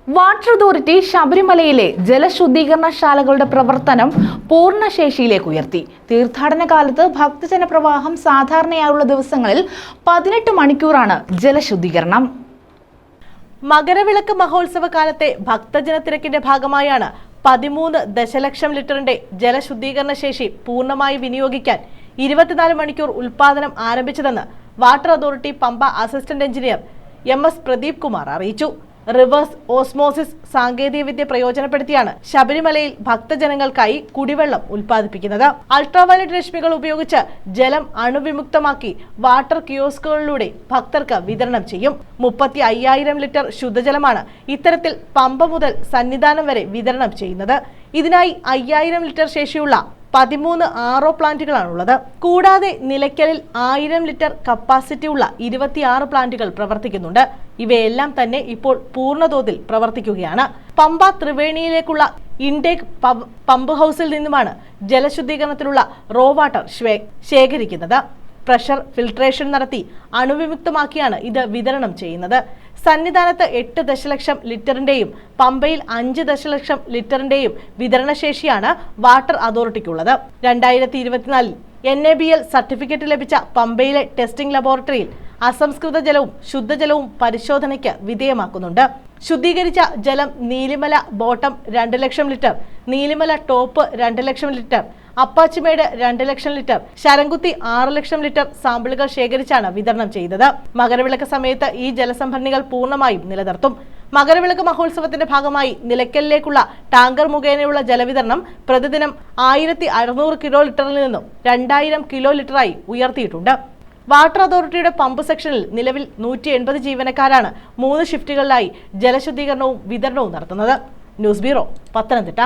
Water authority ശബരിമലയിലെ ജലശുദ്ധീകരണശാലകളുടെ പ്രവർത്തനം പൂർണ്ണശേഷിയിലേക്ക് ഉയർത്തി. തീർത്ഥാടന കാലത്ത് ഭക്തജന പ്രവാഹം സാധാരണയായുള്ള ദിവസങ്ങളിൽ 18 മണിക്കൂറാണ് ജലശുദ്ധീകരണം. മകരവിളക്ക് മഹോത്സവ കാലത്തെ ഭക്തജന തിരക്കിന്റെ ഭാഗമായാണ് 13 ദശലക്ഷം ലിറ്ററിന്റെ ജലശുദ്ധീകരണ ശേഷി പൂർണ്ണമായി വിനിയോഗിക്കാൻ 24 മണിക്കൂർ ഉൽപാദനം ആരംഭിച്ചതെന്ന് water authority Pampa assistant engineer MS Pradeep Kumar അറിയിച്ചു. റിവേഴ്സ് ഓസ്മോസിസ് സാങ്കേതികവിദ്യ പ്രയോജനപ്പെടുത്തിയാണ് ശബരിമലയിൽ ഭക്തജനങ്ങൾക്കായി കുടിവെള്ളം ഉൽപ്പാദിപ്പിക്കുന്നത്. അൾട്രാവയലറ്റ് രശ്മികൾ ഉപയോഗിച്ച് ജലം അണുവിമുക്തമാക്കി വാട്ടർ കിയോസ്കുകളിലൂടെ ഭക്തർക്ക് വിതരണം ചെയ്യും. 35,000 ലിറ്റർ ശുദ്ധജലമാണ് ഇത്തരത്തിൽ പമ്പ മുതൽ സന്നിധാനം വരെ വിതരണം ചെയ്യുന്നത്. ഇതിനായി 5,000 ലിറ്റർ ശേഷിയുള്ള 13 RO പ്ലാന്റുകളാണുള്ളത്. കൂടാതെ നിലയ്ക്കലിൽ 1000 ലിറ്റർ കപ്പാസിറ്റി ഉള്ള 26 പ്ലാന്റുകൾ പ്രവർത്തിക്കുന്നുണ്ട്. ഇവയെല്ലാം തന്നെ ഇപ്പോൾ പൂർണ്ണതോതിൽ പ്രവർത്തിക്കുകയാണ്. പമ്പ ത്രിവേണിയിലേക്കുള്ള ഇൻടേക്ക് പമ്പ് ഹൗസിൽ നിന്നുമാണ് ജലശുദ്ധീകരണത്തിനുള്ള റോ വാട്ടർ ശേഖരിക്കുന്നത്. പ്രഷർ ഫിൽട്രേഷൻ നടത്തി അണുവിമുക്തമാക്കിയാണ് ഇത് വിതരണം ചെയ്യുന്നത്. സന്നിധാനത്ത് 8 ദശലക്ഷം ലിറ്ററിന്റെയും പമ്പയിൽ 5 ദശലക്ഷം ലിറ്ററിന്റെയും വിതരണശേഷിയാണ് വാട്ടർ അതോറിറ്റിക്കുള്ളത്. 2024 NABL സർട്ടിഫിക്കറ്റ് ലഭിച്ച പമ്പയിലെ ടെസ്റ്റിംഗ് ലബോറട്ടറിയിൽ അസംസ്കൃത ജലവും ശുദ്ധജലവും പരിശോധനയ്ക്ക് വിധേയമാക്കുന്നുണ്ട്. ശുദ്ധീകരിച്ച ജലം നീലിമല ബോട്ടം 2 ലക്ഷം ലിറ്റർ, നീലിമല ടോപ്പ് 2 ലക്ഷം ലിറ്റർ, അപ്പാച്ചിമേട് 2 ലക്ഷം ലിറ്റർ, ശരംകുത്തി 6 ലക്ഷം ലിറ്റർ സാമ്പിളുകൾ ശേഖരിച്ചാണ് വിതരണം ചെയ്തത്. മകരവിളക്ക് സമയത്ത് ഈ ജലസംഭരണികൾ പൂർണ്ണമായും നിലനിർത്തും. മകരവിളക്ക് മഹോത്സവത്തിന്റെ ഭാഗമായി നിലയ്ക്കലിലേക്കുള്ള ടാങ്കർ മുഖേനയുള്ള ജലവിതരണം പ്രതിദിനം 1600 കിലോ ലിറ്ററിൽ നിന്നും 2000 കിലോ ലിറ്ററായി ഉയർത്തിയിട്ടുണ്ട്. വാട്ടർ അതോറിറ്റിയുടെ പമ്പ് സെക്ഷനിൽ നിലവിൽ 180 ജീവനക്കാരാണ് 3 ഷിഫ്റ്റുകളിലായി ജലശുദ്ധീകരണവും വിതരണവും നടത്തുന്നത്. News bureau, Pathanamthitta.